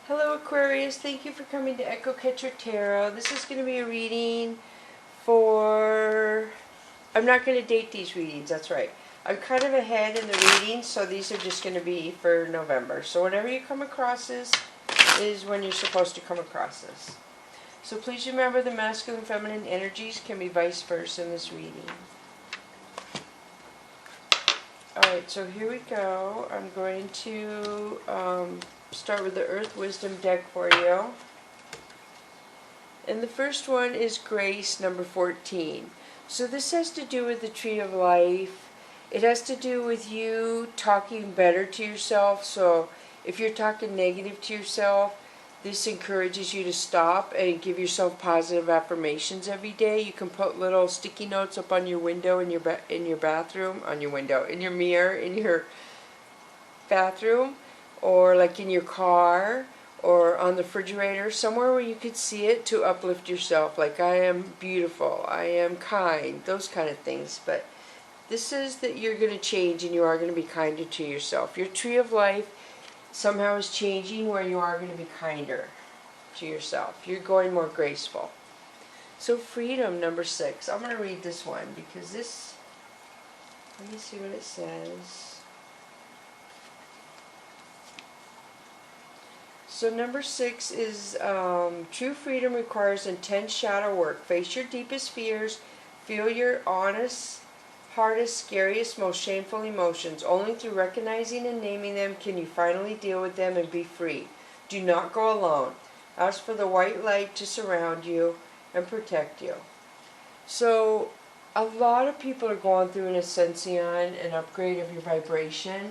Hello Aquarius, thank you for coming to Echo Catcher Tarot. This is going to be a reading for... I'm not going to date these readings, that's right. I'm kind of ahead in the readings, so these are just going to be for November. So whenever you come across this is when you're supposed to come across this. So please remember the masculine and feminine energies can be vice versa in this reading. Alright, so here we go. I'm going to start with the Earth Wisdom deck for you. And the first one is Grace, number 14. So this has to do with the Tree of Life. It has to do with you talking better to yourself. So if you're talking negative to yourself, this encourages you to stop and give yourself positive affirmations every day. You can put little sticky notes up on your window in your bathroom, on your window, in your mirror, in your bathroom, or like in your car, or on the refrigerator, somewhere where you could see it to uplift yourself. Like, I am beautiful, I am kind, those kind of things. But this is that you're going to change and you are going to be kinder to yourself. Your Tree of Life somehow is changing where you are going to be kinder to yourself. You're going more graceful. So Freedom, number 6. I'm going to read this one because this, let me see what it says. So number 6 is true freedom requires intense shadow work. Face your deepest fears. Feel your honest, hardest, scariest, most shameful emotions. Only through recognizing and naming them can you finally deal with them and be free. Do not go alone. Ask for the white light to surround you and protect you. So a lot of people are going through an ascension, an upgrade of your vibration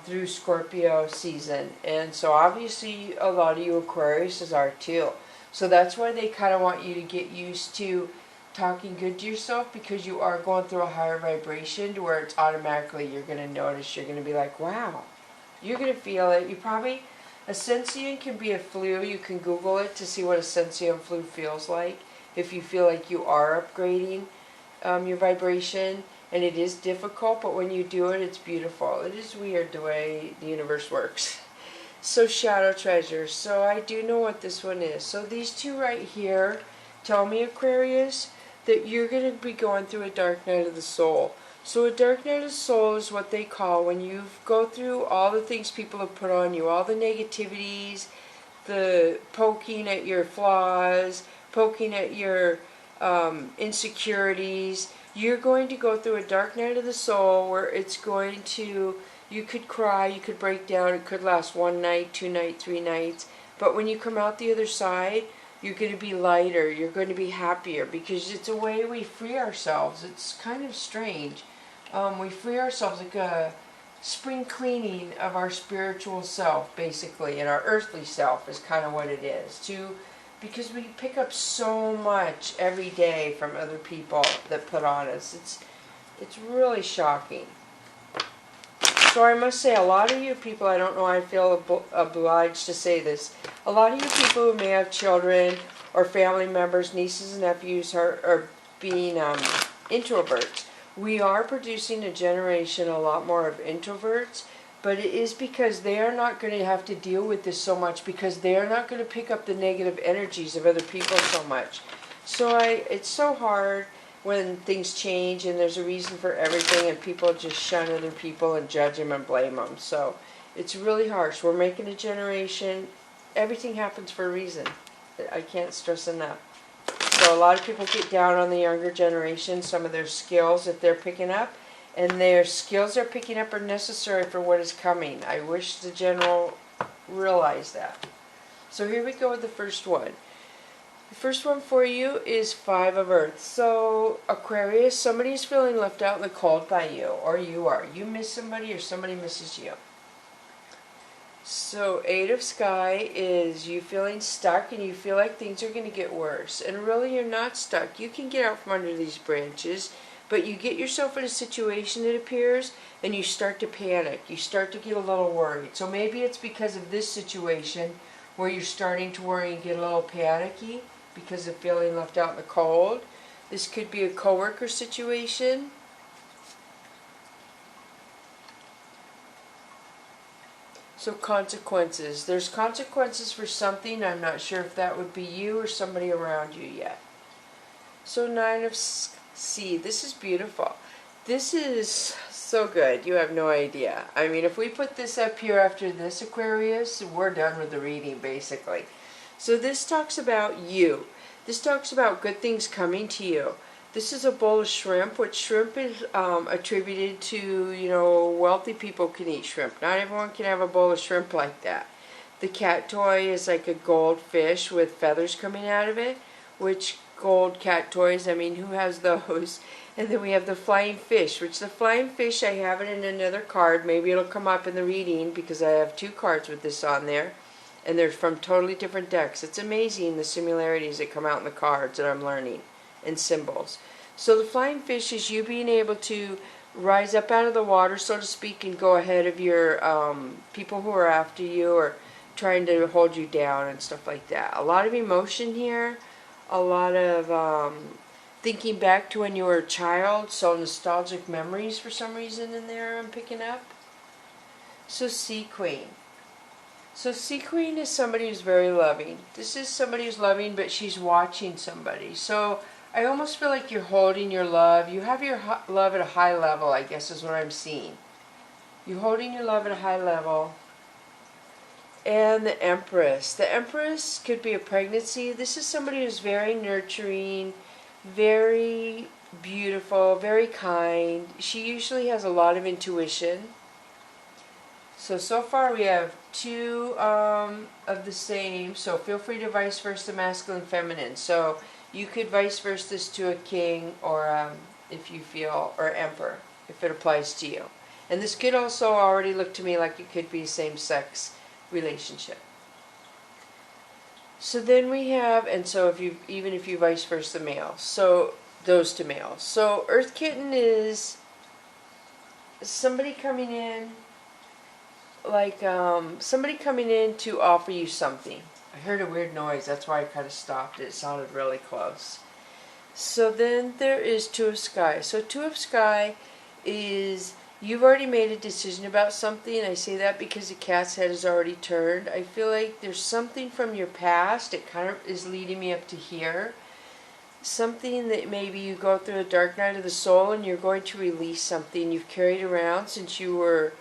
through Scorpio season. And so obviously a lot of you Aquarius are too. So that's why they kind of want you to get used to talking good to yourself, because you are going through a higher vibration to where it's automatically you're going to notice, you're going to be like, wow, you're going to feel it. You probably, Ascension can be a flu. You can Google it to see what Ascension flu feels like if you feel like you are upgrading your vibration. And it is difficult, but when you do it, it's beautiful. It is weird the way the universe works. So Shadow Treasures. So I do know what this one is. So these two right here tell me, Aquarius, that you're going to be going through a dark night of the soul. So a dark night of the soul is what they call when you go through all the things people have put on you, all the negativities, the poking at your flaws, poking at your insecurities. You're going to go through a dark night of the soul where it's going to, you could cry, you could break down, it could last 1 night, 2 nights, 3 nights. But when you come out the other side, you're going to be lighter, you're going to be happier, because it's a way we free ourselves. It's kind of strange. We free ourselves, like a spring cleaning of our spiritual self, basically, and our earthly self is kind of what it is. Because we pick up so much every day from other people that put on us. It's really shocking. So I must say, a lot of you people, I don't know why I feel obliged to say this, a lot of you people who may have children or family members, nieces and nephews are being introverts. We are producing a generation a lot more of introverts, but it is because they are not going to have to deal with this so much, because they are not going to pick up the negative energies of other people so much. So it's so hard when things change and there's a reason for everything and people just shun other people and judge them and blame them. So it's really harsh. We're making a generation, everything happens for a reason. I can't stress enough. So a lot of people get down on the younger generation, some of their skills that they're picking up, and their skills they're picking up are necessary for what is coming. I wish the general realized that. So here we go with the first one. The first one for you is 5 of Earth. So Aquarius, somebody is feeling left out in the cold by you, or you are. You miss somebody or somebody misses you. So 8 of Sky is you feeling stuck and you feel like things are going to get worse. And really you're not stuck. You can get out from under these branches, but you get yourself in a situation, it appears, and you start to panic. You start to get a little worried. So maybe it's because of this situation where you're starting to worry and get a little panicky because of feeling left out in the cold. This could be a coworker situation. So consequences. There's consequences for something. I'm not sure if that would be you or somebody around you yet. So Nine of Sea. This is beautiful. This is so good. You have no idea. I mean, if we put this up here after this, Aquarius, we're done with the reading, basically. So this talks about you. This talks about good things coming to you. This is a bowl of shrimp, which shrimp is attributed to, you know, wealthy people can eat shrimp. Not everyone can have a bowl of shrimp like that. The cat toy is like a gold fish with feathers coming out of it, which gold cat toys, I mean, who has those? And then we have the flying fish, which the flying fish, I have it in another card. Maybe it'll come up in the reading because I have 2 cards with this on there. And they're from totally different decks. It's amazing the similarities that come out in the cards that I'm learning. And symbols. So the flying fish is you being able to rise up out of the water, so to speak, and go ahead of your people who are after you or trying to hold you down and stuff like that. A lot of emotion here, a lot of thinking back to when you were a child, so nostalgic memories for some reason in there I'm picking up. So Sea Queen. So Sea Queen is somebody who's very loving. This is somebody who's loving, but she's watching somebody. So I almost feel like you're holding your love. You have your love at a high level, I guess is what I'm seeing. You're holding your love at a high level. And the Empress. The Empress could be a pregnancy. This is somebody who's very nurturing, very beautiful, very kind. She usually has a lot of intuition. So far we have 2 of the same. So feel free to vice versa masculine, feminine. So you could vice versa this to a king or if you feel, or emperor, if it applies to you. And this could also already look to me like it could be a same-sex relationship. So then we have, and so if you, even if you vice versa male, so those 2 males. So Earth Kitten is somebody coming in, like somebody coming in to offer you something. I heard a weird noise, that's why I kind of stopped. It sounded really close. So then there is 2 of Sky. So 2 of Sky is you've already made a decision about something. I say that because the cat's head is already turned. I feel like there's something from your past. It kind of is leading me up to here. Something that maybe you go through a dark night of the soul and you're going to release something you've carried around since you were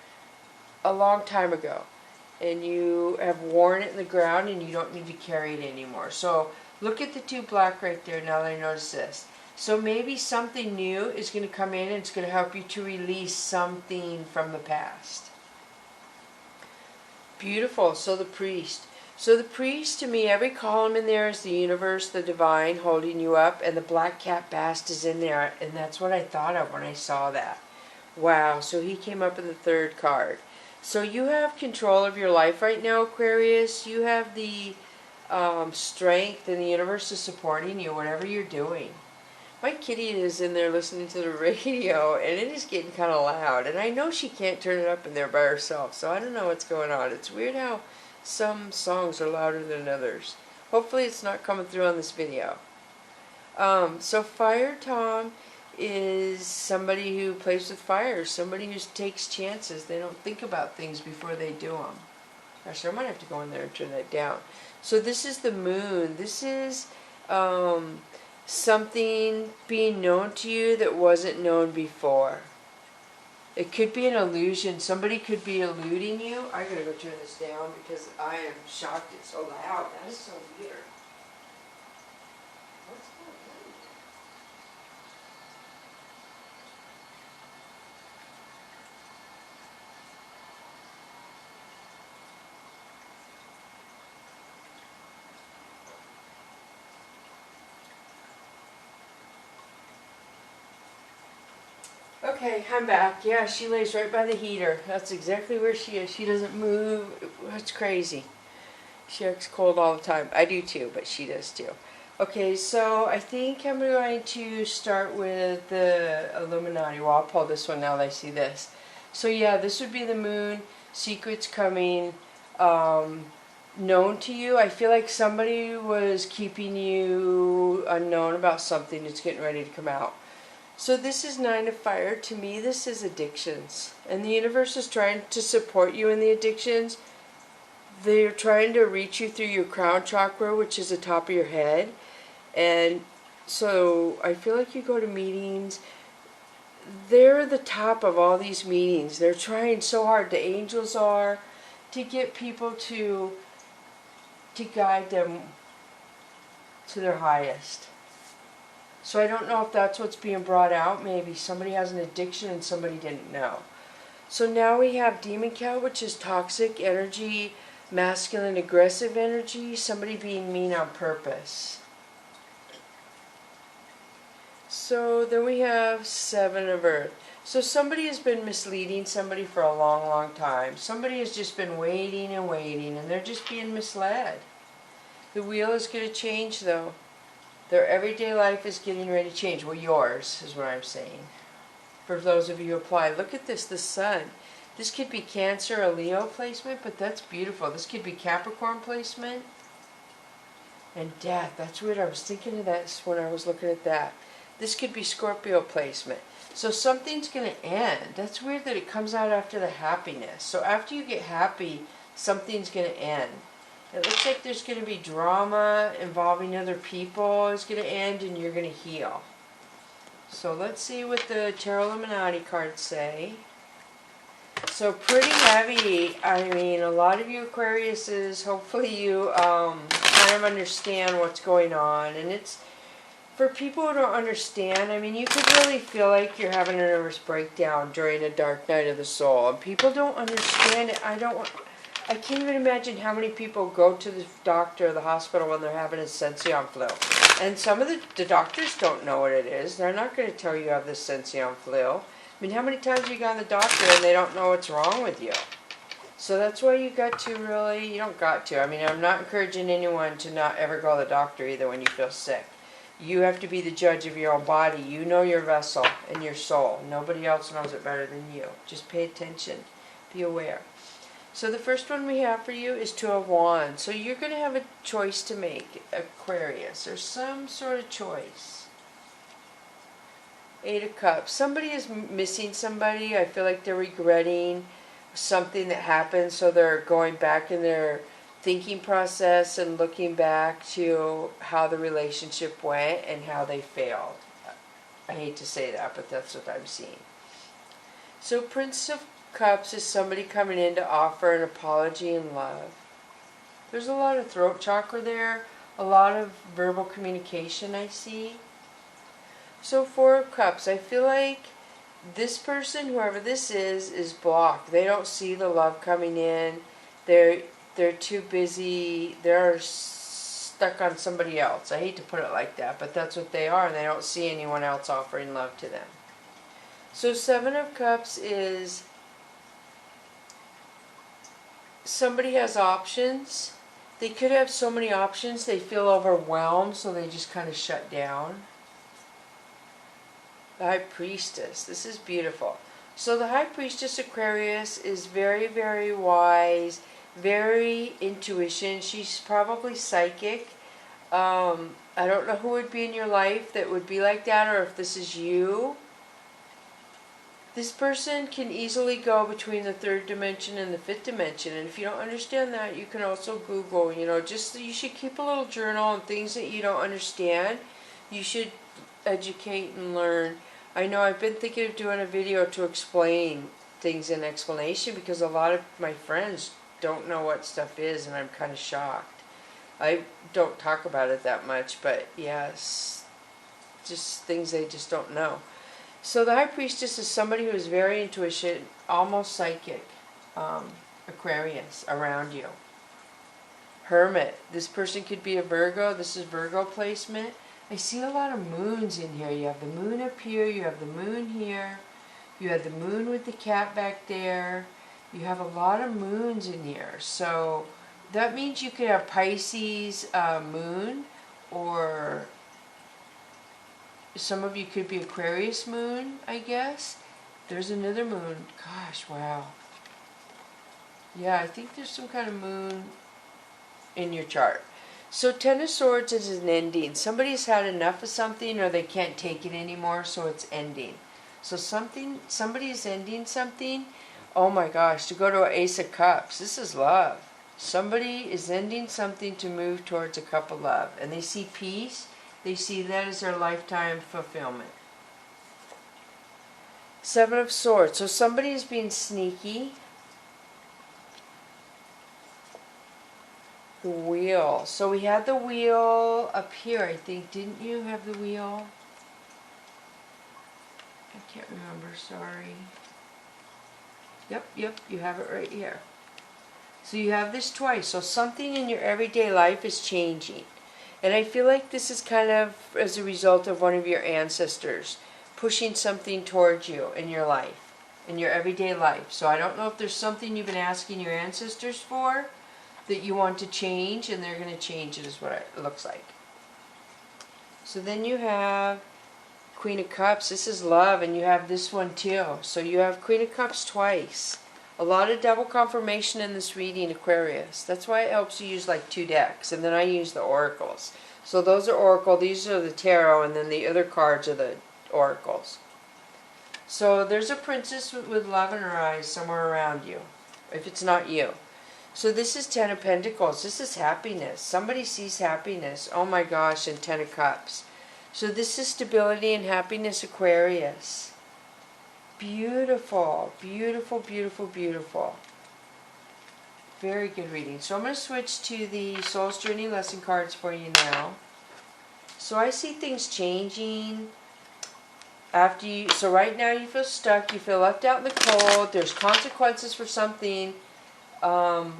a long time ago. And you have worn it in the ground and you don't need to carry it anymore. So look at the 2 black right there now that I notice this. So maybe something new is going to come in and it's going to help you to release something from the past. Beautiful. So the Priest. So the Priest, to me, every column in there is the universe, the divine holding you up, and the black cat bast is in there. And that's what I thought of when I saw that. Wow. So he came up in the 3rd card. So you have control of your life right now, Aquarius. You have the strength, and the universe is supporting you, whatever you're doing. My kitty is in there listening to the radio, and it is getting kind of loud. And I know she can't turn it up in there by herself, so I don't know what's going on. It's weird how some songs are louder than others. Hopefully it's not coming through on this video. So Fire Tom is somebody who plays with fire, somebody who takes chances. They don't think about things before they do them. Actually, I might have to go in there and turn that down. So this is the Moon. This is something being known to you that wasn't known before. It could be an illusion. Somebody could be eluding you. I gotta go turn this down because I am shocked it's so loud. That is so weird. What's going on? Okay, I'm back. Yeah, she lays right by the heater. That's exactly where she is. She doesn't move. That's crazy. She acts cold all the time. I do too, but she does too. Okay, so I think I'm going to start with the Illuminati. Well, I'll pull this one now that I see this. So yeah, this would be the Moon. Secrets coming. Known to you. I feel like somebody was keeping you unknown about something that's getting ready to come out. So this is 9 of fire. To me, this is addictions. And the universe is trying to support you in the addictions. They're trying to reach you through your crown chakra, which is the top of your head. And so I feel like you go to meetings. They're the top of all these meetings. They're trying so hard, the angels are, to get people to guide them to their highest. So I don't know if that's what's being brought out. Maybe somebody has an addiction and somebody didn't know. So now we have demon cow, which is toxic energy, masculine aggressive energy, somebody being mean on purpose. So then we have 7 of earth. So somebody has been misleading somebody for a long, long time. Somebody has just been waiting and waiting, and they're just being misled. The wheel is going to change, though. Their everyday life is getting ready to change. Well, yours is what I'm saying. For those of you who apply, look at this, the sun. This could be Cancer or Leo placement, but that's beautiful. This could be Capricorn placement. And death, that's weird. I was thinking of that when I was looking at that. This could be Scorpio placement. So something's going to end. That's weird that it comes out after the happiness. So after you get happy, something's going to end. It looks like there's going to be drama involving other people. It's going to end and you're going to heal. So let's see what the Tarot Illuminati cards say. So pretty heavy. I mean, a lot of you Aquariuses, hopefully you kind of understand what's going on. And it's for people who don't understand, I mean, you could really feel like you're having a nervous breakdown during a dark night of the soul. And people don't understand it. I can't even imagine how many people go to the doctor or the hospital when they're having a sensation flu. And some of the doctors don't know what it is. They're not going to tell you have this sensation flu. I mean, how many times have you gone to the doctor and they don't know what's wrong with you? So that's why you got to really, you don't got to. I mean, I'm not encouraging anyone to not ever go to the doctor either when you feel sick. You have to be the judge of your own body. You know your vessel and your soul. Nobody else knows it better than you. Just pay attention. Be aware. So the first one we have for you is 2 of Wands. So you're going to have a choice to make, Aquarius, or some sort of choice. 8 of Cups. Somebody is missing somebody. I feel like they're regretting something that happened, so they're going back in their thinking process and looking back to how the relationship went and how they failed. I hate to say that, but that's what I'm seeing. So Prince of Cups is somebody coming in to offer an apology and love. There's a lot of throat chakra there, a lot of verbal communication I see. So 4 of Cups, I feel like this person, whoever this is blocked. They don't see the love coming in. They're too busy. They're stuck on somebody else. I hate to put it like that, but that's what they are, and they don't see anyone else offering love to them. So 7 of Cups is somebody has options. They could have so many options, they feel overwhelmed, so they just kind of shut down. The High Priestess. This is beautiful. So the High Priestess Aquarius is very, very wise, very intuition. She's probably psychic. I don't know who would be in your life that would be like that, or if this is you. This person can easily go between the 3rd dimension and the 5th dimension, and if you don't understand that, you can also Google, you should keep a little journal on things that you don't understand. You should educate and learn. I know I've been thinking of doing a video to explain things in explanation, because a lot of my friends don't know what stuff is, and I'm kind of shocked. I don't talk about it that much, but yes, just things they just don't know. So the High Priestess is somebody who is very intuition, almost psychic, Aquarius, around you. Hermit. This person could be a Virgo. This is Virgo placement. I see a lot of moons in here. You have the moon up here. You have the moon here. You have the moon with the cat back there. You have a lot of moons in here. So that means you could have Pisces moon, or some of you could be Aquarius moon, I guess. There's another moon. Gosh, wow. Yeah, I think there's some kind of moon in your chart. So Ten of Swords is an ending. Somebody's had enough of something, or they can't take it anymore, so it's ending. So somebody is ending something. Oh my gosh, to go to an Ace of Cups. This is love. Somebody is ending something to move towards a cup of love. And they see peace. They see that as their lifetime fulfillment. Seven of Swords. So somebody is being sneaky. The Wheel. So we had the Wheel up here, I think. Didn't you have the Wheel? I can't remember, sorry. Yep, you have it right here. So you have this twice. So something in your everyday life is changing. And I feel like this is kind of as a result of one of your ancestors pushing something towards you in your life, in your everyday life. So I don't know if there's something you've been asking your ancestors for that you want to change, and they're going to change it, is what it looks like. So then you have Queen of Cups. This is love, and you have this one too. So you have Queen of Cups twice. A lot of double confirmation in this reading, Aquarius. That's why it helps you use like 2 decks, and then I use the oracles. So those are oracle, these are the tarot, and then the other cards are the oracles. So there's a princess with love in her eyes somewhere around you, if it's not you. So this is Ten of Pentacles. This is happiness. Somebody sees happiness. Oh my gosh, and Ten of Cups. So this is stability and happiness, Aquarius. Beautiful, beautiful, beautiful, beautiful. Very good reading. So I'm going to switch to the Soul's Journey lesson cards for you now. So I see things changing after you. So right now you feel stuck. You feel left out in the cold. There's consequences for something. And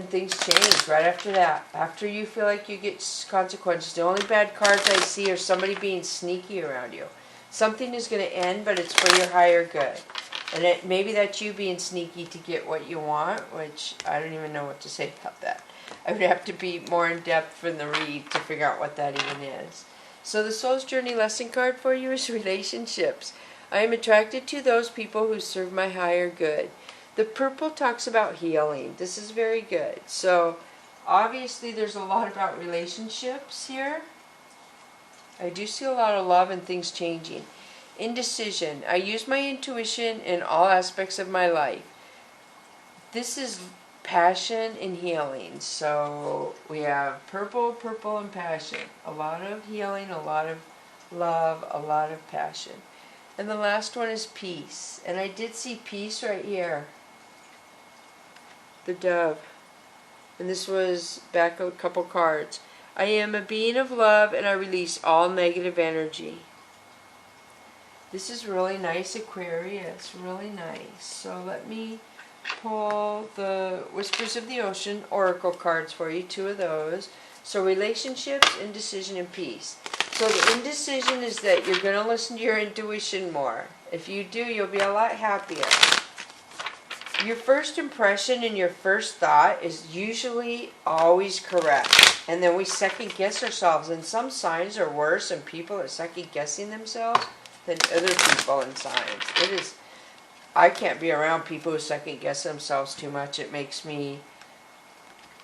things change right after that. After you feel like you get consequences. The only bad cards I see are somebody being sneaky around you. Something is going to end, but it's for your higher good. And maybe that's you being sneaky to get what you want, which I don't even know what to say about that. I would have to be more in depth from the read to figure out what that even is. So the Soul's Journey lesson card for you is relationships. I am attracted to those people who serve my higher good. The purple talks about healing. This is very good. So obviously there's a lot about relationships here. I do see a lot of love and things changing. Indecision. I use my intuition in all aspects of my life. This is passion and healing. So we have purple, purple, and passion. A lot of healing, a lot of love, a lot of passion. And the last one is peace. And I did see peace right here. The dove. And this was back a couple cards. I am a being of love, and I release all negative energy. This is really nice, Aquarius. Really nice. So let me pull the Whispers of the Ocean oracle cards for you. 2 of those. So relationships, indecision, and peace. So the indecision is that you're going to listen to your intuition more. If you do, you'll be a lot happier. Your first impression and your first thought is usually always correct. And then we second guess ourselves. And some signs are worse, and people are second guessing themselves than other people in signs. It is. I can't be around people who second guess themselves too much. It makes me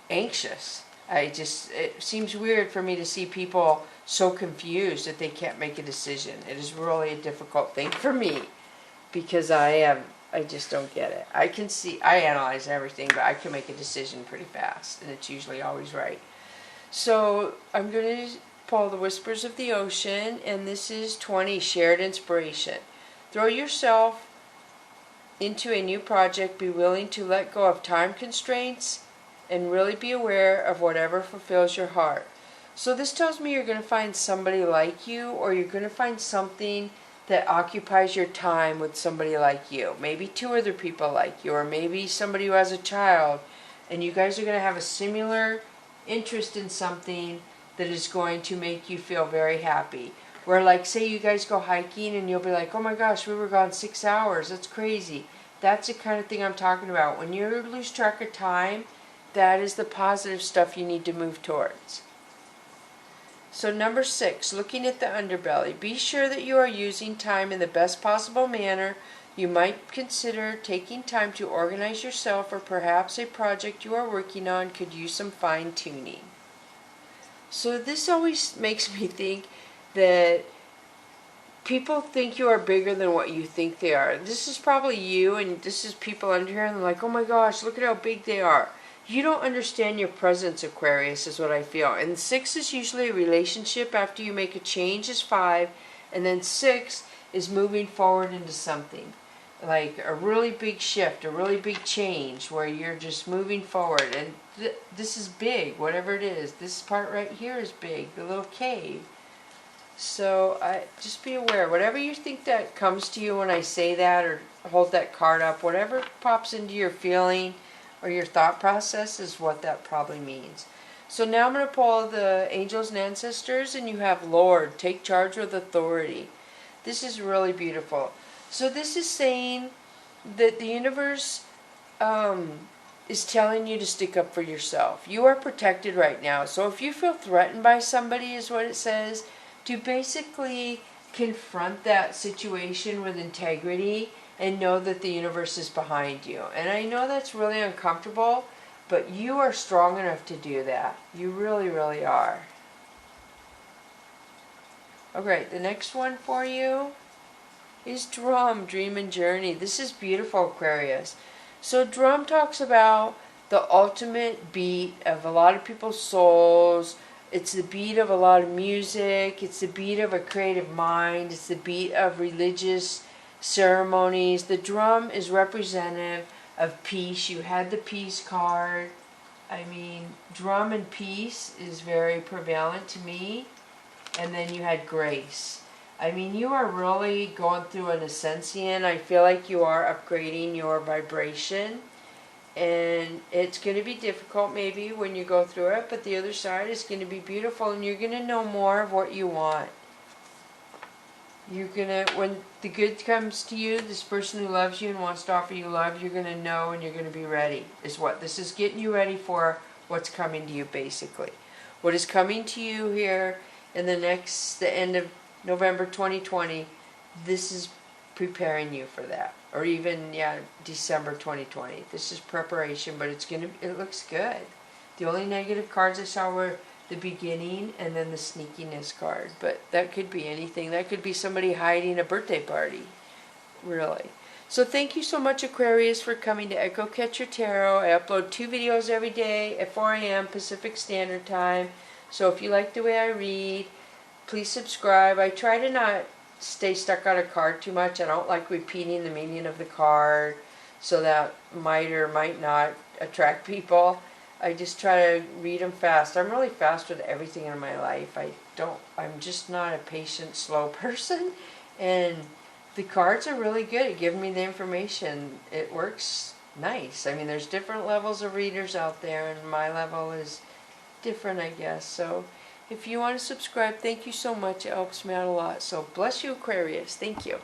anxious. It seems weird for me to see people so confused that they can't make a decision. It is really a difficult thing for me, because I just don't get it. I analyze everything, but I can make a decision pretty fast, and it's usually always right. So I'm going to pull the Whispers of the Ocean, and this is 20, shared inspiration. Throw yourself into a new project. Be willing to let go of time constraints and really be aware of whatever fulfills your heart. So this tells me you're going to find somebody like you, or you're going to find something that occupies your time with somebody like you. Maybe 2 other people like you, or maybe somebody who has a child, and you guys are going to have a similar interest in something that is going to make you feel very happy. Where, like, say you guys go hiking and you'll be like, oh my gosh, we were gone 6 hours, that's crazy. That's the kind of thing I'm talking about. When you lose track of time, that is the positive stuff you need to move towards. So number 6, looking at the underbelly. Be sure that you are using time in the best possible manner You might consider taking time to organize yourself, or perhaps a project you are working on could use some fine-tuning. So this always makes me think that people think you are bigger than what you think they are. This is probably you, and this is people under here, and they're like, oh my gosh, look at how big they are. You don't understand your presence, Aquarius, is what I feel. And 6 is usually a relationship. After you make a change is 5, and then 6 is moving forward into something. Like a really big shift, a really big change where you're just moving forward. And this is big, whatever it is. This part right here is big, the little cave. So just be aware. Whatever you think that comes to you when I say that, or hold that card up, whatever pops into your feeling or your thought process is what that probably means. So now I'm going to pull the angels and ancestors, and you have Lord, take charge with authority. This is really beautiful. So this is saying that the universe is telling you to stick up for yourself. You are protected right now. So if you feel threatened by somebody, is what it says, to basically confront that situation with integrity and know that the universe is behind you. And I know that's really uncomfortable, but you are strong enough to do that. You really, really are. Okay, the next one for you is Drum, Dream and Journey. This is beautiful, Aquarius. So Drum talks about the ultimate beat of a lot of people's souls. It's the beat of a lot of music. It's the beat of a creative mind. It's the beat of religious ceremonies. The drum is representative of peace. You had the peace card. I mean, drum and peace is very prevalent to me. And then you had grace. I mean, you are really going through an ascension. I feel like you are upgrading your vibration. And it's going to be difficult maybe when you go through it, but the other side is going to be beautiful, and you're going to know more of what you want. You're going to, when the good comes to you, this person who loves you and wants to offer you love, you're going to know and you're going to be ready, is what this is, getting you ready for what's coming to you, basically. What is coming to you here in the end of November 2020, this is preparing you for that. Or even, December 2020. This is preparation, but it looks good. The only negative cards I saw were the beginning and then the sneakiness card. But that could be anything. That could be somebody hiding a birthday party. Really. So thank you so much, Aquarius, for coming to Echo Catcher Tarot. I upload 2 videos every day at 4 a.m. Pacific Standard Time. So if you like the way I read, please subscribe. I try to not stay stuck on a card too much. I don't like repeating the meaning of the card, so that might or might not attract people. I just try to read them fast. I'm really fast with everything in my life. I'm just not a patient, slow person. And the cards are really good at giving me the information. It works nice. I mean, there's different levels of readers out there, and my level is different, I guess. So if you want to subscribe, thank you so much. It helps me out a lot. So bless you, Aquarius. Thank you.